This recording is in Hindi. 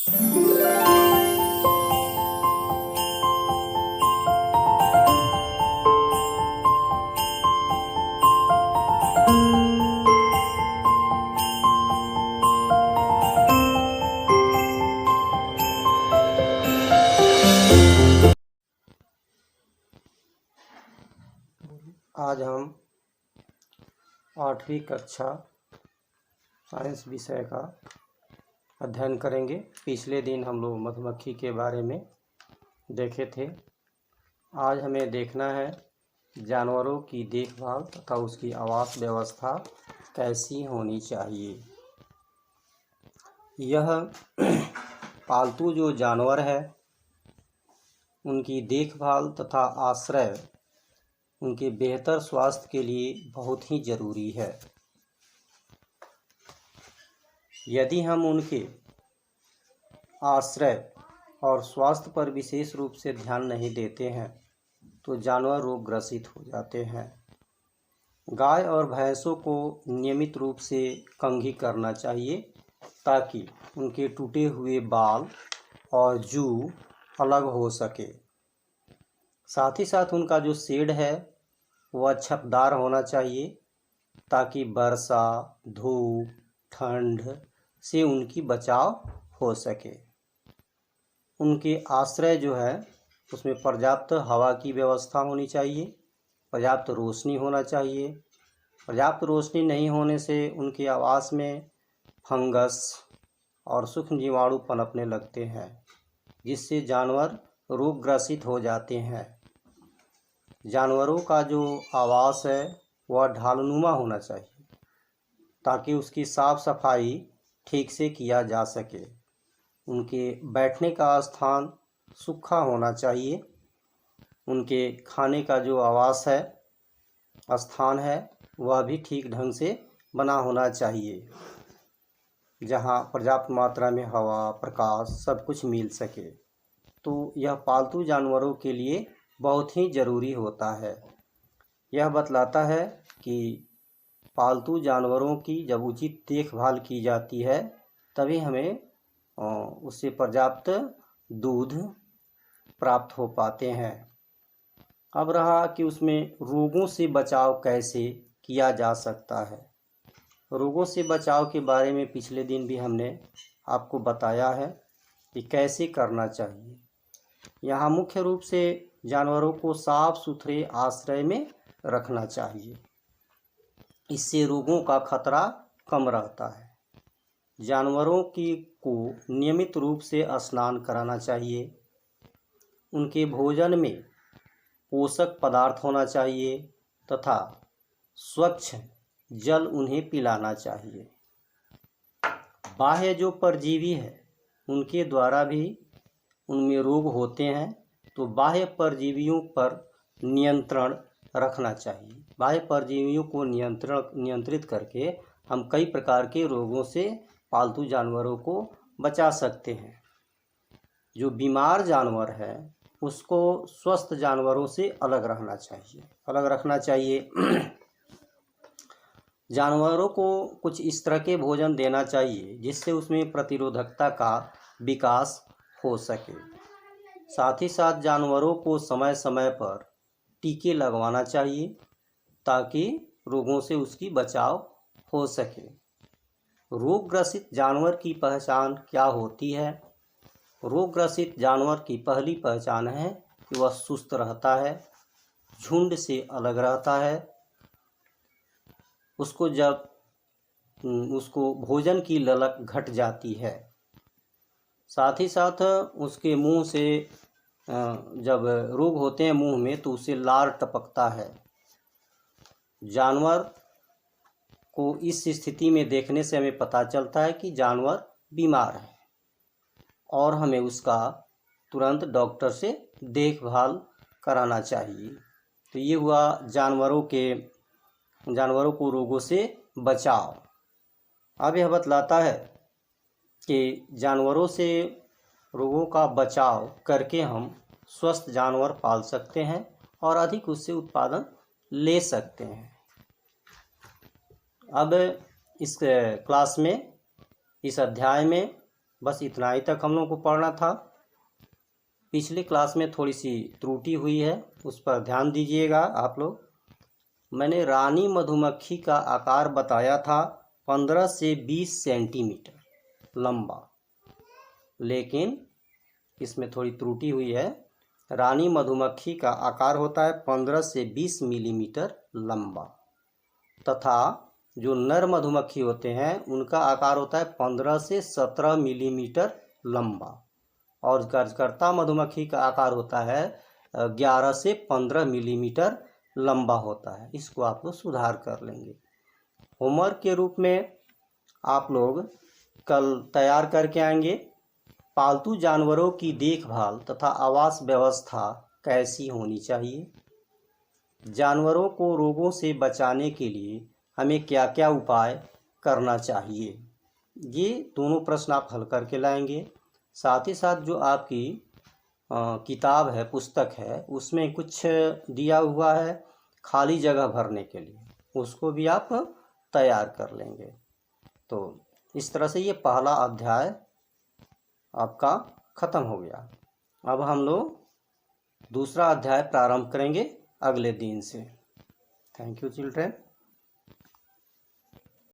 आज हम 8वीं कक्षा साइंस विषय का अध्ययन करेंगे। पिछले दिन हम लोग मधुमक्खी के बारे में देखे थे। आज हमें देखना है जानवरों की देखभाल तथा उसकी आवास व्यवस्था कैसी होनी चाहिए। यह पालतू जो जानवर है उनकी देखभाल तथा आश्रय उनके बेहतर स्वास्थ्य के लिए बहुत ही ज़रूरी है। यदि हम उनके आश्रय और स्वास्थ्य पर विशेष रूप से ध्यान नहीं देते हैं तो जानवर रोग ग्रसित हो जाते हैं। गाय और भैंसों को नियमित रूप से कंघी करना चाहिए ताकि उनके टूटे हुए बाल और जू अलग हो सके। साथ ही साथ उनका जो शेड है वह छतदार होना चाहिए ताकि वर्षा, धूप, ठंड से उनकी बचाव हो सके। उनके आश्रय जो है उसमें पर्याप्त हवा की व्यवस्था होनी चाहिए, पर्याप्त रोशनी होना चाहिए। पर्याप्त रोशनी नहीं होने से उनके आवास में फंगस और सूक्ष्म जीवाणु पनपने लगते हैं जिससे जानवर रोगग्रसित हो जाते हैं। जानवरों का जो आवास है वह ढालनुमा होना चाहिए ताकि उसकी साफ सफाई ठीक से किया जा सके। उनके बैठने का स्थान सूखा होना चाहिए। उनके खाने का जो आवास है स्थान है वह भी ठीक ढंग से बना होना चाहिए जहाँ पर्याप्त मात्रा में हवा, प्रकाश सब कुछ मिल सके। तो यह पालतू जानवरों के लिए बहुत ही ज़रूरी होता है। यह बतलाता है कि पालतू जानवरों की जब उचित देखभाल की जाती है तभी हमें उससे पर्याप्त दूध प्राप्त हो पाते हैं। अब रहा कि उसमें रोगों से बचाव कैसे किया जा सकता है। रोगों से बचाव के बारे में पिछले दिन भी हमने आपको बताया है कि कैसे करना चाहिए। यहाँ मुख्य रूप से जानवरों को साफ सुथरे आश्रय में रखना चाहिए। इससे रोगों का खतरा कम रहता है। जानवरों को नियमित रूप से स्नान कराना चाहिए। उनके भोजन में पोषक पदार्थ होना चाहिए तथा स्वच्छ जल उन्हें पिलाना चाहिए। बाह्य जो परजीवी है उनके द्वारा भी उनमें रोग होते हैं तो बाह्य परजीवियों पर नियंत्रण रखना चाहिए। बाह्य परजीवियों को नियंत्रित करके हम कई प्रकार के रोगों से पालतू जानवरों को बचा सकते हैं। जो बीमार जानवर है उसको स्वस्थ जानवरों से अलग रखना चाहिए। जानवरों को कुछ इस तरह के भोजन देना चाहिए जिससे उसमें प्रतिरोधकता का विकास हो सके। साथ ही साथ जानवरों को समय समय पर टीके लगवाना चाहिए ताकि रोगों से उसकी बचाव हो सके। रोगग्रसित जानवर की पहचान क्या होती है? रोगग्रसित जानवर की पहली पहचान है कि वह सुस्त रहता है, झुंड से अलग रहता है। उसको भोजन की ललक घट जाती है। साथ ही साथ उसके मुंह से जब रोग होते हैं मुंह में तो उससे लार टपकता है। जानवर को इस स्थिति में देखने से हमें पता चलता है कि जानवर बीमार है और हमें उसका तुरंत डॉक्टर से देखभाल कराना चाहिए। तो ये हुआ जानवरों को रोगों से बचाव। अब यह बतलाता है कि जानवरों से रोगों का बचाव करके हम स्वस्थ जानवर पाल सकते हैं और अधिक उससे उत्पादन ले सकते हैं। अब इस क्लास में, इस अध्याय में बस इतना ही तक हम लोग को पढ़ना था। पिछले क्लास में थोड़ी सी त्रुटि हुई है, उस पर ध्यान दीजिएगा आप लोग। मैंने रानी मधुमक्खी का आकार बताया था 15 से 20 सेंटीमीटर लंबा, लेकिन इसमें थोड़ी त्रुटि हुई है। रानी मधुमक्खी का आकार होता है 15 से 20 मिलीमीटर लंबा, तथा जो नर मधुमक्खी होते हैं उनका आकार होता है 15 से 17 मिलीमीटर लंबा, और कार्यकर्ता मधुमक्खी का आकार होता है 11 से 15 मिलीमीटर लंबा होता है। इसको आप लोग सुधार कर लेंगे। होमवर्क के रूप में आप लोग कल तैयार करके आएंगे, पालतू जानवरों की देखभाल तथा आवास व्यवस्था कैसी होनी चाहिए, जानवरों को रोगों से बचाने के लिए हमें क्या क्या उपाय करना चाहिए। ये दोनों प्रश्न आप हल करके लाएंगे। साथ ही साथ जो आपकी किताब है, पुस्तक है, उसमें कुछ दिया हुआ है खाली जगह भरने के लिए, उसको भी आप तैयार कर लेंगे। तो इस तरह से ये पहला अध्याय आपका ख़त्म हो गया। अब हम लोग दूसरा अध्याय प्रारंभ करेंगे अगले दिन से। Thank you children.